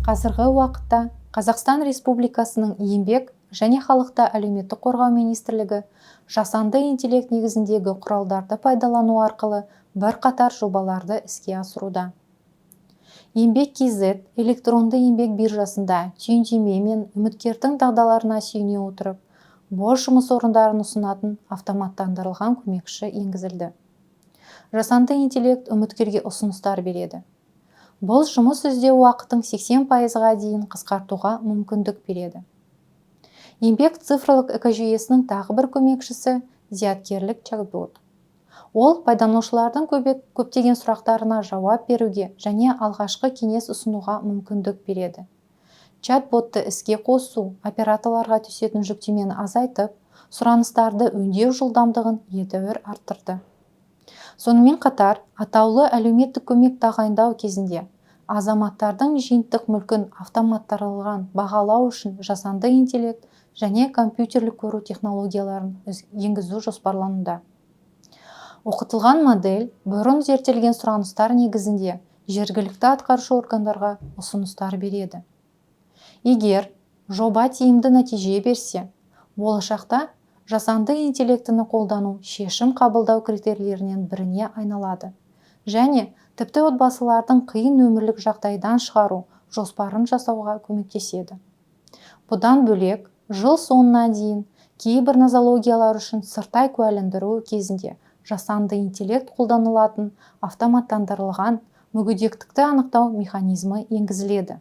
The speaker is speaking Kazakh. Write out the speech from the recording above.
Қазіргі уақытта Қазақстан Республикасының еңбек және халықты әлеуметтік қорғау министрлігі жасанды интеллект негізіндегі құралдарды пайдалану арқылы бірқатар жобаларды іске асыруда. Еңбек.kz электронды еңбек биржасында түйіндеме мен үміткердің дағдыларына сүйене отырып, бос жұмыс орындарын ұсынатын автоматтандырылған көмекші енгізілді. Жасанды интеллект үміткерге ұсыныстар береді. Бұл жұмыс іздеу уақытын 80%-ға дейін қысқартуға мүмкіндік береді. Еңбек цифрлық экожүйесінің тағы бір көмекшісі зияткерлік чат-бот. Ол пайдаланушылардың көптеген сұрақтарына жауап беруге және алғашқы кеңес ұсынуға мүмкіндік береді. Чат-ботты іске қосу операторларға түсетін жүктемені азайтып, сұраныстарды өңдеу жылдамдығын едәуір арттырды. Сонымен қатар, атаулы әлеуметтік көмек тағайындау кезінде азаматтардың жиынтық мүлкін автоматтандырылған бағалау үшін жасанды интеллект және компьютерлік көру технологияларын енгізу жоспарлануда. Оқытылған модель бұрын зерттелген сұраныстар негізінде жергілікті атқарушы органдарға ұсыныстар береді. Егер жоба тиімді нәтиже берсе, болашақта жасанды интеллектіні қолдану шешім қабылдау критерийлерінен біріне айналады және тіпті отбасылардың қиын өмірлік жағдайдан шығару жоспарын жасауға көмектеседі. Бұдан бөлек, жыл соңына дейін кейбір нозологиялар үшін сырттай куәландыру кезінде жасанды интеллект қолданылатын автоматтандырылған мүгедектікті анықтау механизмі енгізіледі.